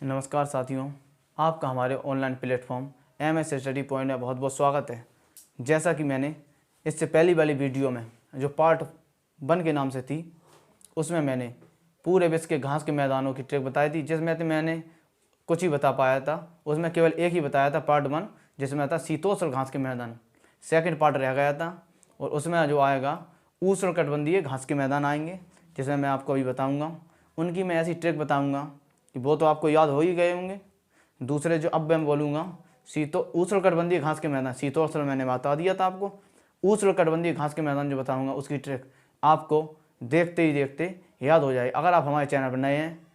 नमस्कार साथियों, आपका हमारे online platform MS study point में बहुत बहुत स्वागत है। जैसा कि मैंने इससे पहली वाली वीडियो में जो पार्ट 1 के नाम से थी, उसमें मैंने पूरे विश्व के घास के मैदानों की ट्रिक बताई थी, जिसमें मैंने कुछ ही बता पाया था। उसमें केवल एक ही बताया था, पार्ट 1, जिसमें था शीतोष्ण घास के मैदान। सेकंड पार्ट रह गया था और उसमें जो आएगा उष्णकटिबंधीय घास के मैदान आएंगे, जिसमें मैं आपको अभी बताऊँगा। उनकी मैं ऐसी ट्रिक बताऊँगा कि वो तो आपको याद हो ही गए होंगे। दूसरे जो अब मैं बोलूँगा उष्णकटिबंधीय घास के मैदान, शीतोष्ण मैंने बता दिया था आपको। उष्णकटिबंधीय घास के मैदान जो बताऊँगा, उसकी ट्रिक आपको देखते ही देखते याद हो जाए। अगर आप हमारे चैनल पर नए हैं,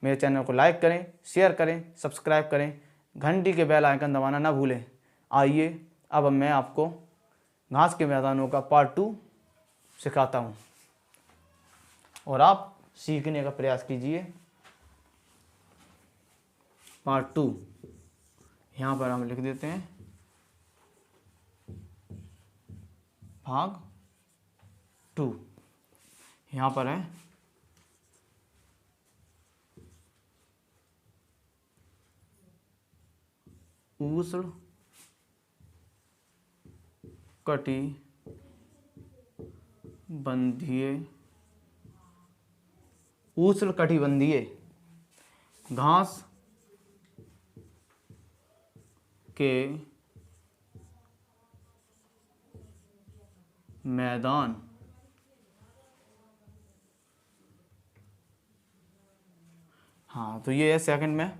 मेरे चैनल को लाइक करें, शेयर करें, सब्सक्राइब करें, घंटी के बेल आइकन दबाना ना भूलें। आइए अब मैं आपको घास के मैदानों का पार्ट 2 सिखाता हूँ और आप सीखने का प्रयास कीजिए। पार्ट 2 यहाँ पर हम लिख देते हैं, भाग 2 यहाँ पर है उष्णकटिबंधीय घास के मैदान। हाँ, तो ये है सेकंड में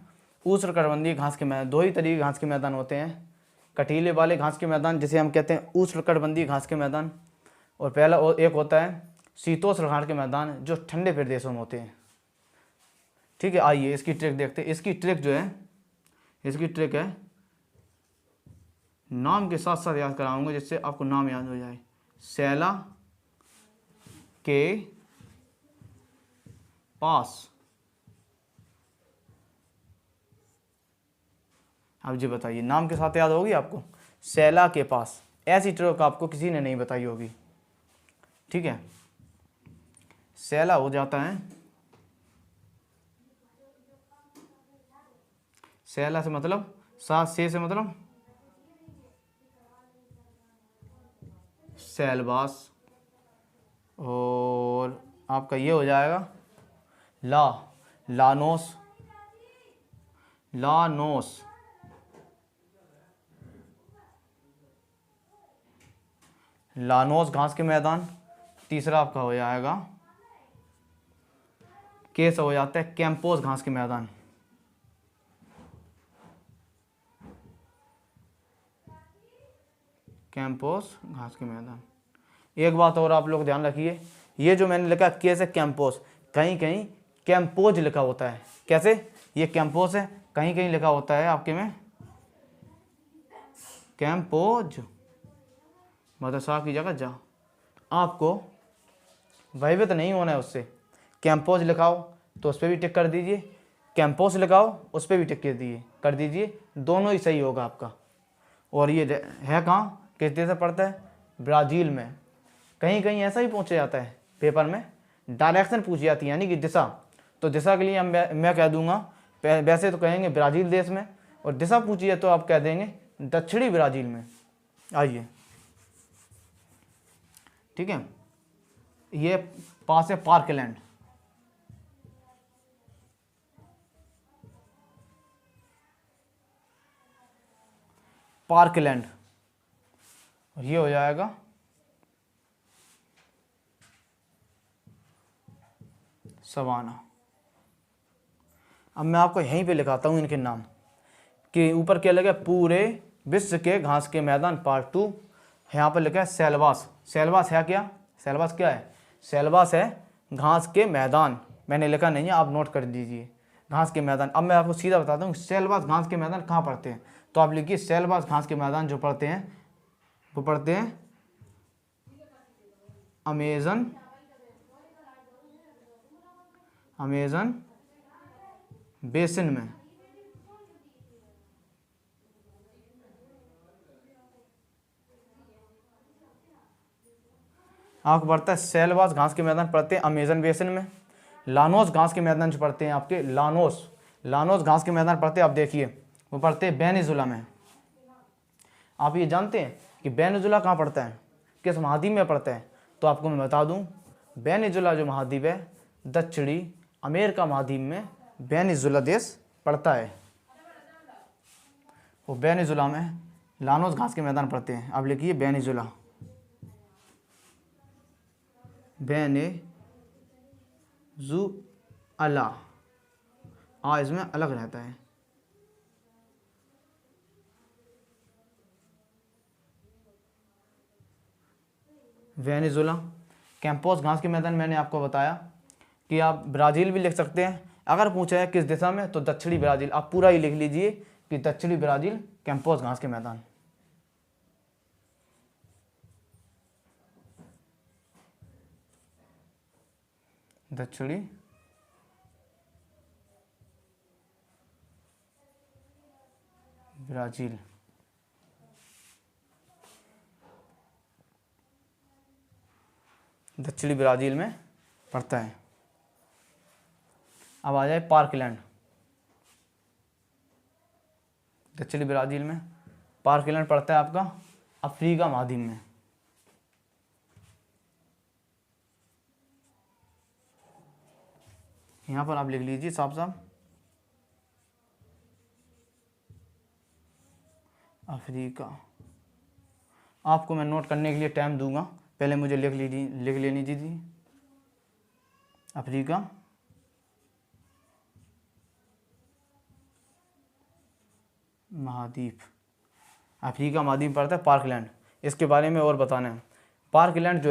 उष्णकटिबंधीय घास के मैदान। दो ही तरीके घास के मैदान होते हैं, कटीले वाले घास के मैदान जिसे हम कहते हैं उष्णकटिबंधीय घास के मैदान, और पहला और एक होता है शीतोष्ण घास के मैदान जो ठंडे प्रदेशों में होते हैं। ठीक है, आइए इसकी ट्रिक देखते हैं। इसकी ट्रिक जो है, इसकी ट्रिक है, नाम के साथ साथ याद कराऊंगा जिससे आपको नाम याद हो जाए। सैला के पास। अब जी बताइए, नाम के साथ याद होगी आपको, सैला के पास। ऐसी ट्रिक आपको किसी ने नहीं बताई होगी। ठीक है, सैला हो जाता है, सैला से मतलब सात से मतलब सैलबास, और आपका ये हो जाएगा लानोस। लानोस घास के मैदान। तीसरा आपका हो जाएगा, कैसे हो जाता है, कैंपोस घास के मैदान। कैंपोस घास के मैदान। एक बात और आप लोग ध्यान रखिए, ये जो मैंने लिखा कैसे कैंपोस, कहीं कहीं कैंपोज लिखा होता है। कैसे, ये कैंपोस है, कहीं कहीं लिखा होता है आपके में कैंपोज, मतलब सा की जगह जा। आपको भयभीत नहीं होना है उससे। कैंपोज लिखाओ तो उस पर भी टिक कर दीजिए, कैंपोस लिखाओ उस पर भी टिक कर दीजिए, दोनों ही सही होगा आपका। और ये है कहाँ, किस देश से पड़ता है, ब्राज़ील में। कहीं कहीं ऐसा ही पूछा जाता है पेपर में, डायरेक्शन पूछी जाती है, यानी कि दिशा। तो दिशा के लिए मैं कह दूंगा, वैसे तो कहेंगे ब्राज़ील देश में, और दिशा पूछी है तो आप कह देंगे दक्षिणी ब्राज़ील में। आइए, ठीक है, ये पास है पार्कलैंड। पार्कलैंड, और ये हो जाएगा सवाना। अब मैं आपको यहीं पे लिखाता हूँ इनके नाम, कि ऊपर क्या लगा, पूरे विश्व के घास के मैदान पार्ट 2। यहाँ पर लिखा है सैलबास। सैलबास है क्या, सैलबास क्या है, सैलबास है घास के मैदान। मैंने लिखा नहीं है, आप नोट कर दीजिए, घास के मैदान। अब मैं आपको सीधा बताता हूँ सैलबास घास के मैदान कहाँ पड़ते हैं। तो आप लिखिए, सैलबास घास के मैदान जो पड़ते हैं वो पड़ते हैं अमेज़न बेसिन में। आपको पड़ता है सैलबास घास के मैदान पड़ते हैं अमेज़न बेसिन में। लानोस घास के मैदान जो पड़ते हैं आपके, लानोस घास के मैदान पड़ते हैं, आप देखिए वो पड़ते हैं वेनेजुला में। आप ये जानते हैं कि वेनेजुला कहाँ पड़ता है, किस महाद्वीप में पड़ता है? तो आपको मैं बता दूं, वेनेजुला जो महाद्वीप है दक्षिणी अमेरिका महाद्वीप में वेनेजुला देश पड़ता है। वो वेनेजुला में लानोस घास के मैदान पड़ते हैं। आप लिखिए वेनेजुला, वेनेजुला, इसमें अलग रहता है। वेनेजुला। कैंपोस घास के मैदान मैंने आपको बताया कि आप ब्राज़ील भी लिख सकते हैं। अगर पूछा है किस दिशा में, तो दक्षिणी ब्राज़ील। आप पूरा ही लिख लीजिए कि दक्षिणी ब्राज़ील कैंपोस घास के मैदान। दक्षिणी ब्राज़ील। दक्षिणी ब्राज़ील में पड़ता है। अब आ जाए पार्कलैंड। दक्षिणी ब्राज़ील में पार्कलैंड पड़ता है आपका अफ्रीका महाद्वीप में। यहाँ पर आप लिख लीजिए साफ साफ अफ्रीका। आपको मैं नोट करने के लिए टाइम दूंगा, पहले मुझे लिख लेनी दीजिए। अफ्रीका महाद्वीप, अफ्रीका महाद्वीप पड़ता है पार्कलैंड। इसके बारे में और बताना है। पार्कलैंड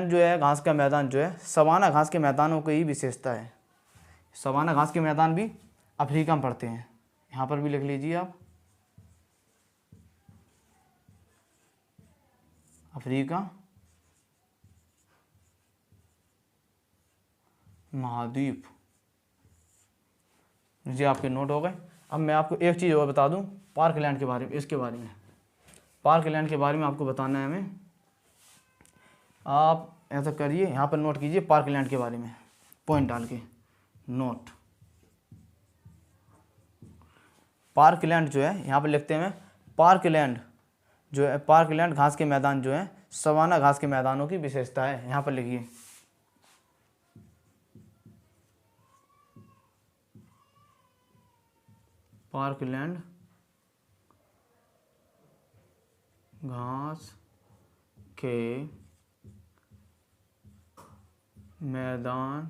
जो है घास का मैदान जो है सवाना घास के मैदानों की ही विशेषता है। सवाना घास के मैदान भी अफ्रीका में पड़ते हैं। यहाँ पर भी लिख लीजिए आप अफ्रीका महाद्वीप। जी आपके नोट हो गए। अब मैं आपको एक चीज़ और बता दूं पार्कलैंड के बारे में। इसके बारे में पार्कलैंड के बारे में आपको बताना है हमें। आप ऐसा करिए, यहाँ पर नोट कीजिए पार्कलैंड के बारे में, पॉइंट डाल के नोट। पार्कलैंड जो है यहाँ पर लिखते हैं पार्कलैंड जो है, पार्कलैंड घास के मैदान जो है सवाना घास के मैदानों की विशेषता है। यहाँ पर लिखिए पार्कलैंड घास के मैदान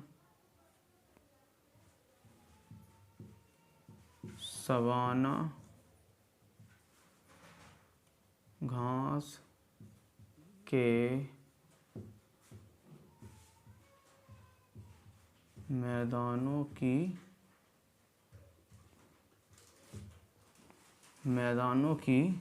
सवाना घास के मैदानों की है।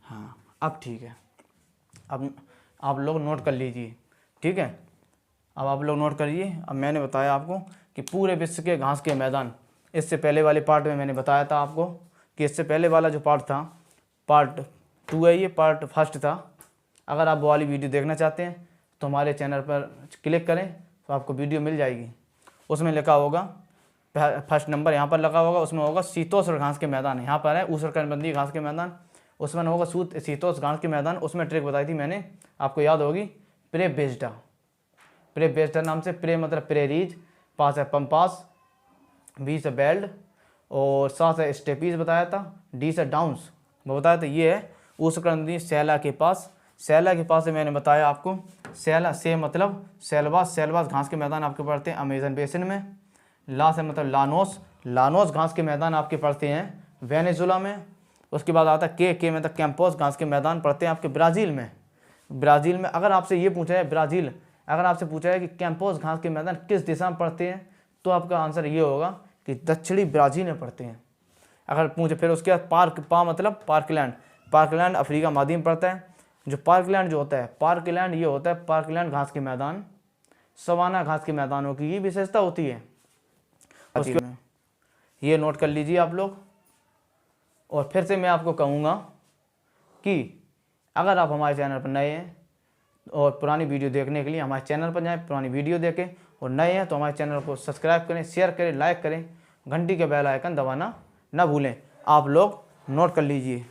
हाँ अब ठीक है। अब आप लोग नोट कर लीजिए, ठीक है। अब आप लोग नोट करिए। अब मैंने बताया आपको कि पूरे विश्व के घास के मैदान, इससे पहले वाले पार्ट में मैंने बताया था आपको कि इससे पहले वाला जो पार्ट था पार्ट 2 है, ये पार्ट फर्स्ट था। अगर आप वो वाली वीडियो देखना चाहते हैं तो हमारे चैनल पर क्लिक करें तो आपको वीडियो मिल जाएगी। उसमें लिखा होगा फर्स्ट नंबर यहाँ पर लगा होगा, उसमें होगा शीतोष्ण घास के मैदान। यहाँ पर है उष्णकटिबंधीय घास के मैदान, उसमें होगा शीतोष्ण घास के मैदान। उसमें ट्रिक बताई थी मैंने, आपको याद होगी, प्रेबेस्डा नाम से। प्रे मतलब प्रेरीज, पास है पम्पास, बी से बेल्ट और सा से स्टेपीज बताया था, डी से डाउन्स वो बताया था। ये है उष्णकटिबंधीय सैला के पास। सैला के पास से मैंने बताया आपको, सैला से मतलब सैलवास घास के मैदान आपके पड़ते हैं अमेजन बेसिन में। ला से मतलब लानोस घास के मैदान आपके पड़ते हैं वेनेजुला में। उसके बाद आता है के मतलब कैंपोस घास के मैदान पड़ते हैं आपके ब्राज़ील में। अगर आपसे ये पूछा है अगर आपसे पूछा है कि कैंपोस घास के मैदान किस दिशा में पड़ते हैं, तो आपका आंसर ये होगा कि दक्षिणी ब्राज़ील में पड़ते हैं। अगर पूछे फिर उसके बाद मतलब पार्कलैंड अफ्रीका महाद्वीप में पड़ता है। जो पार्कलैंड जो होता है, पार्कलैंड ये होता है पार्कलैंड घास के मैदान सवाना घास के मैदानों की ही विशेषता होती है। उसके ये नोट कर लीजिए आप लोग। और फिर से मैं आपको कहूँगा कि अगर आप हमारे चैनल पर नए हैं और पुरानी वीडियो देखने के लिए हमारे चैनल पर जाएं, पुरानी वीडियो देखें, और नए हैं तो हमारे चैनल को सब्सक्राइब करें, शेयर करें, लाइक करें, घंटी के बेल आइकन दबाना ना भूलें। आप लोग नोट कर लीजिए।